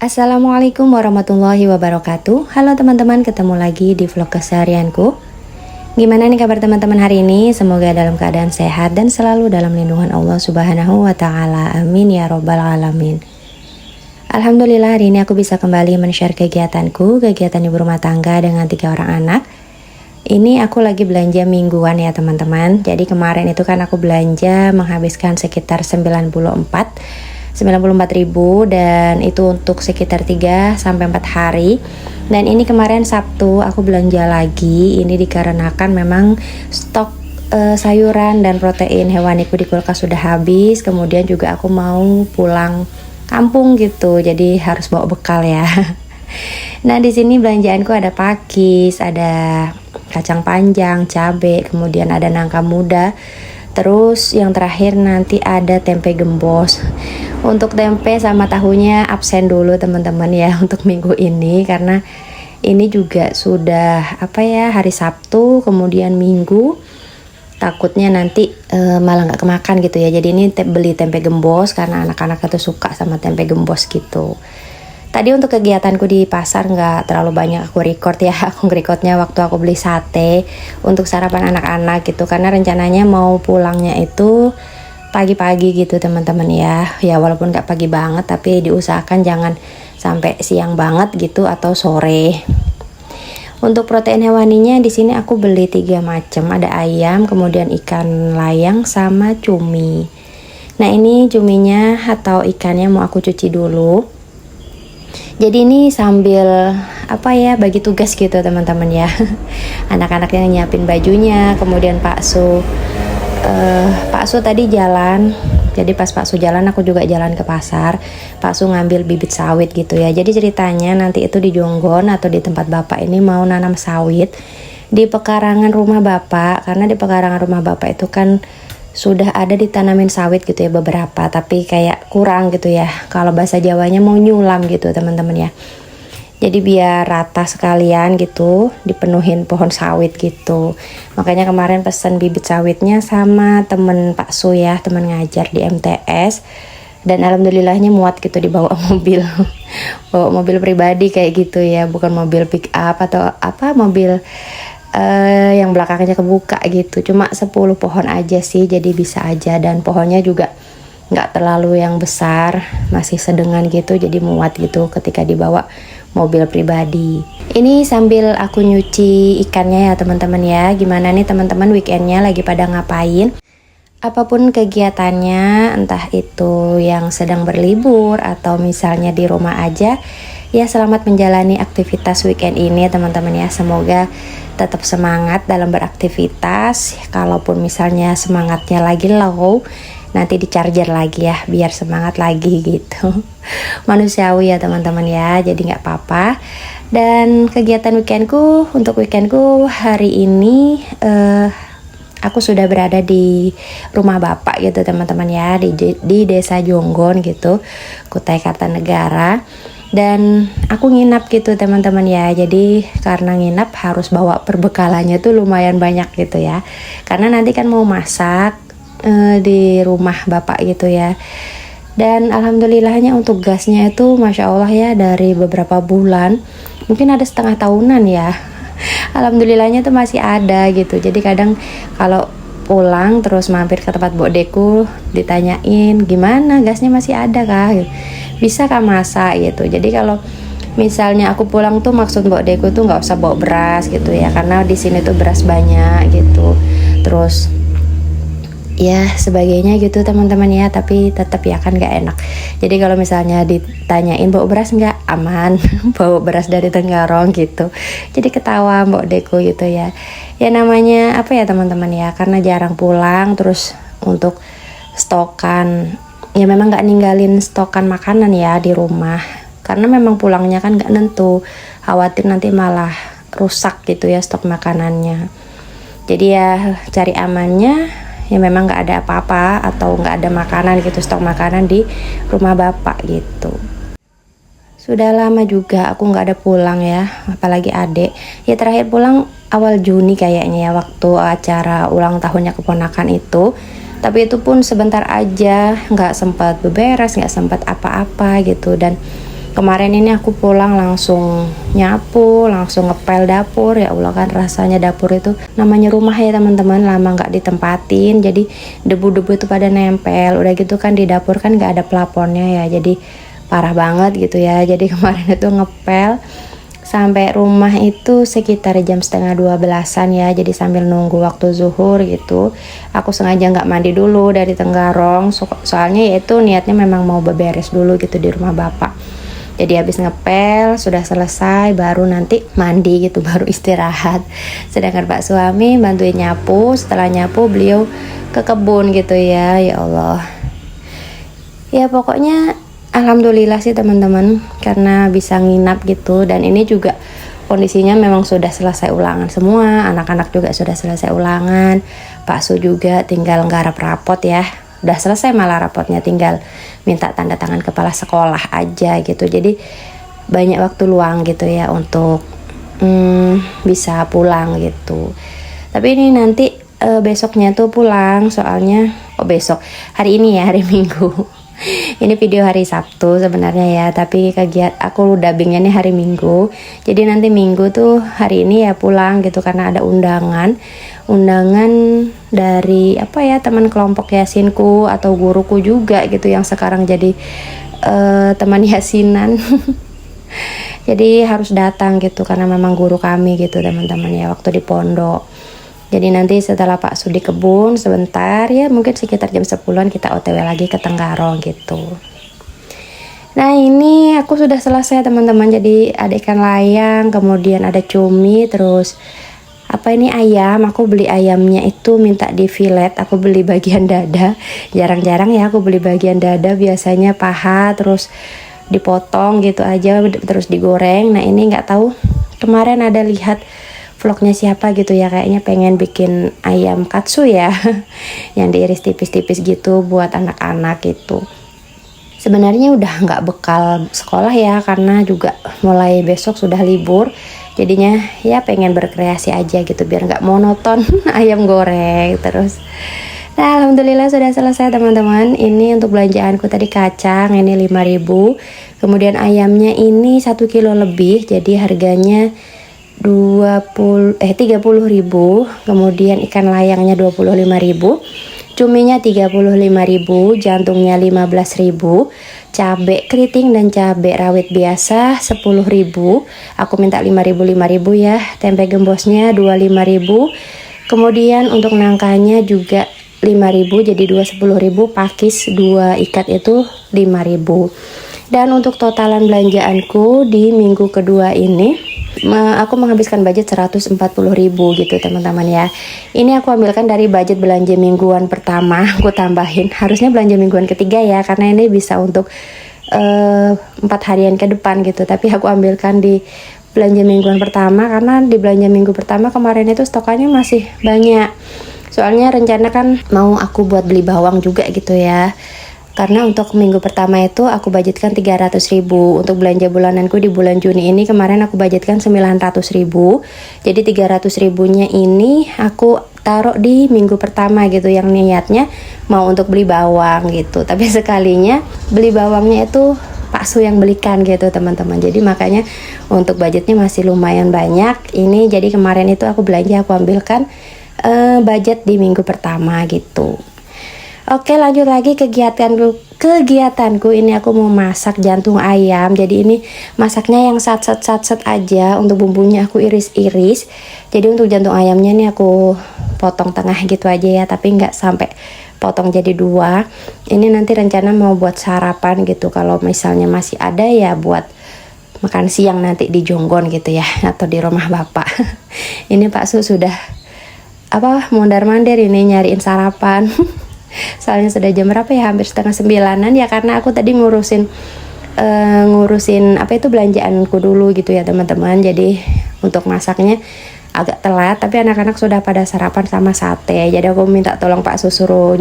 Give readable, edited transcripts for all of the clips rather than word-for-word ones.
Assalamualaikum warahmatullahi wabarakatuh. Halo teman-teman, ketemu lagi di vlog keseharianku. Gimana nih kabar teman-teman hari ini? Semoga dalam keadaan sehat dan selalu dalam lindungan Allah Subhanahu wa Ta'ala. Amin ya Robbal 'Alamin. Alhamdulillah hari ini aku bisa kembali men-share kegiatan ibu rumah tangga dengan 3 orang anak. Ini aku lagi belanja mingguan ya teman-teman. Jadi kemarin itu kan aku belanja menghabiskan sekitar 94.000 dan itu untuk sekitar 3-4 hari. Dan ini kemarin Sabtu aku belanja lagi. Ini dikarenakan memang stok sayuran dan protein hewaniku di kulkas sudah habis. Kemudian juga aku mau pulang kampung gitu. Jadi harus bawa bekal ya. Nah, di sini belanjaanku ada pakis, ada kacang panjang, cabai, kemudian ada nangka muda. Terus yang terakhir nanti ada tempe gembos. Untuk tempe sama tahunya absen dulu teman-teman ya untuk minggu ini, karena ini juga sudah hari Sabtu kemudian Minggu, takutnya nanti malah nggak kemakan gitu ya. Jadi ini beli tempe gembos karena anak-anak itu suka sama tempe gembos gitu. Tadi untuk kegiatanku di pasar nggak terlalu banyak aku record ya. Aku recordnya waktu aku beli sate untuk sarapan anak-anak gitu, karena rencananya mau pulangnya itu pagi-pagi gitu teman-teman ya. Ya walaupun nggak pagi banget tapi diusahakan jangan sampai siang banget gitu atau sore. Untuk protein hewaninya di sini aku beli 3 macam, ada ayam, kemudian ikan layang sama cumi. Nah, ini cuminya atau ikannya mau aku cuci dulu. Jadi ini sambil bagi tugas gitu teman-teman ya. Anak-anak yang nyiapin bajunya, kemudian Pak Su tadi jalan. Jadi pas Pak Su jalan aku juga jalan ke pasar. Pak Su ngambil bibit sawit gitu ya. Jadi ceritanya nanti itu di Jonggon atau di tempat Bapak ini mau nanam sawit di pekarangan rumah Bapak, karena di pekarangan rumah Bapak itu kan sudah ada ditanamin sawit gitu ya beberapa, tapi kayak kurang gitu ya. Kalau bahasa Jawanya mau nyulam gitu teman-teman ya. Jadi biar rata sekalian gitu, dipenuhin pohon sawit gitu. Makanya kemarin pesan bibit sawitnya sama temen Pak Su ya, temen ngajar di MTS. Dan alhamdulillahnya muat gitu dibawa mobil. Bawa mobil pribadi kayak gitu ya, bukan mobil pick up atau mobil yang belakangnya kebuka gitu. Cuma 10 pohon aja sih, jadi bisa aja. Dan pohonnya juga nggak terlalu yang besar, masih sedengan gitu, jadi muat gitu ketika dibawa mobil pribadi. Ini sambil aku nyuci ikannya ya teman-teman ya. Gimana nih teman-teman weekendnya lagi pada ngapain? Apapun kegiatannya, entah itu yang sedang berlibur atau misalnya di rumah aja, ya selamat menjalani aktivitas weekend ini ya teman-teman ya. Semoga tetap semangat dalam beraktivitas. Kalaupun misalnya semangatnya lagi low, nanti di charger lagi ya biar semangat lagi gitu. Manusiawi ya teman-teman ya, jadi nggak apa-apa. Dan kegiatan untuk weekendku hari ini aku sudah berada di rumah Bapak gitu teman-teman ya, di desa Jonggon gitu, Kutai Kartanegara. Dan aku nginap gitu teman-teman ya. Jadi karena nginap harus bawa perbekalannya tuh lumayan banyak gitu ya, karena nanti kan mau masak di rumah Bapak gitu ya. Dan alhamdulillahnya untuk gasnya itu Masya Allah ya, dari beberapa bulan, mungkin ada setengah tahunan ya, alhamdulillahnya tuh masih ada gitu. Jadi kadang kalau pulang terus mampir ke tempat Bokdeku, ditanyain gimana gasnya masih ada kah, bisa kah masak gitu. Jadi kalau misalnya aku pulang tuh maksud Bokdeku tuh nggak usah bawa beras gitu ya, karena di sini tuh beras banyak gitu. Terus ya sebagainya gitu teman-teman ya, tapi tetap ya kan gak enak. Jadi kalau misalnya ditanyain bawa beras nggak, aman. Bawa beras dari Tenggarong gitu. Jadi ketawa Mbok Deko gitu ya. Ya namanya ya teman-teman ya, karena jarang pulang. Terus untuk stokan ya memang nggak ninggalin stokan makanan ya di rumah, karena memang pulangnya kan nggak nentu, khawatir nanti malah rusak gitu ya stok makanannya. Jadi ya cari amannya ya memang nggak ada apa-apa atau nggak ada makanan gitu, stok makanan di rumah Bapak gitu. Sudah lama juga aku nggak ada pulang ya, apalagi adek. Ya terakhir pulang awal Juni kayaknya ya, waktu acara ulang tahunnya keponakan itu. Tapi itu pun sebentar aja, nggak sempat beberes, nggak sempat apa-apa gitu. Dan Kemarin ini aku pulang langsung nyapu, langsung ngepel dapur. Ya Allah, kan rasanya dapur itu namanya rumah ya teman-teman, lama nggak ditempatin, jadi debu-debu itu pada nempel. Udah gitu kan di dapur kan nggak ada plafonnya ya, jadi parah banget gitu ya. Jadi kemarin itu ngepel sampai rumah itu sekitar jam setengah 12-an ya. Jadi sambil nunggu waktu zuhur gitu, aku sengaja nggak mandi dulu dari Tenggarong, soalnya ya itu niatnya memang mau beberes dulu gitu di rumah bapak. Jadi habis ngepel sudah selesai baru nanti mandi gitu, baru istirahat. Sedangkan Pak suami bantuin nyapu, setelah nyapu beliau ke kebun gitu ya. Ya Allah, ya pokoknya alhamdulillah sih teman-teman, karena bisa nginap gitu. Dan ini juga kondisinya memang sudah selesai ulangan semua, anak-anak juga sudah selesai ulangan, Pak Su juga tinggal nggarap rapot ya, udah selesai malah rapotnya, tinggal minta tanda tangan kepala sekolah aja gitu. Jadi banyak waktu luang gitu ya untuk bisa pulang gitu. Tapi ini nanti besoknya tuh pulang, soalnya besok, hari ini ya, hari Minggu. Ini video hari Sabtu sebenarnya ya, tapi aku dubbingnya nih hari Minggu. Jadi nanti Minggu tuh hari ini ya pulang gitu, karena ada undangan dari apa ya, teman kelompok yasinku atau guruku juga gitu, yang sekarang jadi teman yasinan. Jadi harus datang gitu, karena memang guru kami gitu teman-teman ya, waktu di pondok. Jadi nanti setelah Pak Su di kebun sebentar ya, mungkin sekitar jam 10-an kita OTW lagi ke Tenggarong gitu. Nah ini aku sudah selesai teman-teman. Jadi ada ikan layang, kemudian ada cumi, terus apa ini, ayam. Aku beli ayamnya itu minta di fillet, aku beli bagian dada. Jarang-jarang ya aku beli bagian dada, biasanya paha terus dipotong gitu aja terus digoreng. Nah ini nggak tahu, kemarin ada lihat vlognya siapa gitu ya, kayaknya pengen bikin ayam katsu ya yang diiris tipis-tipis gitu buat anak-anak gitu. Sebenarnya udah nggak bekal sekolah ya, karena juga mulai besok sudah libur, jadinya ya pengen berkreasi aja gitu biar nggak monoton ayam goreng terus. Nah alhamdulillah sudah selesai teman-teman. Ini untuk belanjaanku tadi, kacang ini 5.000, kemudian ayamnya ini 1 kilo lebih, jadi harganya 30.000, kemudian ikan layangnya 25.000, cuminya 35.000, jantungnya 15.000, cabai keriting dan cabai rawit biasa 10.000, aku minta 5.000 ya, tempe gembosnya 25.000, kemudian untuk nangkanya juga 5.000, jadi 10.000, pakis 2 ikat itu 5.000. Dan untuk totalan belanjaanku di minggu kedua ini, aku menghabiskan budget 140.000 gitu teman-teman ya. Ini aku ambilkan dari budget belanja mingguan pertama, aku tambahin, harusnya belanja mingguan ketiga ya, karena ini bisa untuk 4 harian ke depan gitu, tapi aku ambilkan di belanja mingguan pertama, karena di belanja minggu pertama kemarin itu stokannya masih banyak. Soalnya rencana kan mau aku buat beli bawang juga gitu ya. Karena untuk minggu pertama itu aku budgetkan 300.000. Untuk belanja bulananku di bulan Juni ini kemarin aku budgetkan 900.000. Jadi 300.000-nya ini aku taruh di minggu pertama gitu, yang niatnya mau untuk beli bawang gitu. Tapi sekalinya beli bawangnya itu Pak Su yang belikan gitu teman-teman. Jadi makanya untuk budgetnya masih lumayan banyak. Ini jadi kemarin itu aku belanja, aku ambilkan budget di minggu pertama gitu. Oke, lanjut lagi kegiatanku ini, aku mau masak jantung ayam. Jadi ini masaknya yang satset aja, untuk bumbunya aku iris-iris. Jadi untuk jantung ayamnya nih aku potong tengah gitu aja ya, tapi nggak sampai potong jadi 2. Ini nanti rencana mau buat sarapan gitu, kalau misalnya masih ada ya buat makan siang nanti di Jonggon gitu ya, atau di rumah bapak. Ini Pak Su sudah mondar-mandir ini nyariin sarapan. Soalnya sudah jam berapa ya, hampir setengah 9-an ya, karena aku tadi ngurusin belanjaanku dulu gitu ya teman-teman. Jadi untuk masaknya agak telat, tapi anak-anak sudah pada sarapan sama sate. Jadi aku minta tolong Pak Su suruh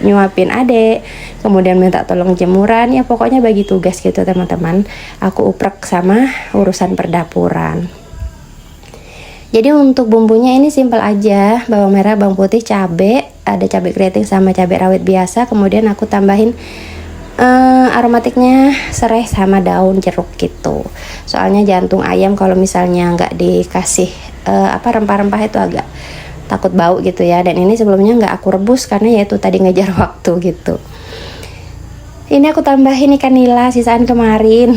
nyuapin adek, kemudian minta tolong jemuran, ya pokoknya bagi tugas gitu teman-teman. Aku uprek sama urusan perdapuran. Jadi untuk bumbunya ini simpel aja, bawang merah, bawang putih, cabai, ada cabai keriting sama cabai rawit biasa. Kemudian aku tambahin Aromatiknya serai sama daun jeruk gitu. Soalnya jantung ayam kalau misalnya nggak dikasih rempah-rempah itu agak takut bau gitu ya. Dan ini sebelumnya nggak aku rebus karena ya itu tadi ngejar waktu gitu. Ini aku tambahin ikan nila sisaan kemarin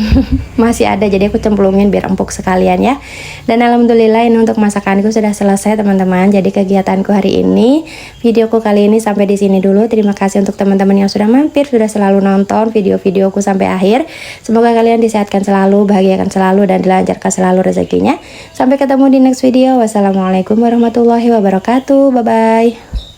masih ada, jadi aku cemplungin biar empuk sekalian ya. Dan alhamdulillah ini untuk masakanku sudah selesai teman-teman. Jadi kegiatanku hari ini, videoku kali ini sampai di sini dulu. Terima kasih untuk teman-teman yang sudah mampir, sudah selalu nonton video-videoku sampai akhir. Semoga kalian disehatkan selalu, bahagiakan selalu, dan dilancarkan selalu rezekinya. Sampai ketemu di next video. Wassalamualaikum warahmatullahi wabarakatuh. Bye bye.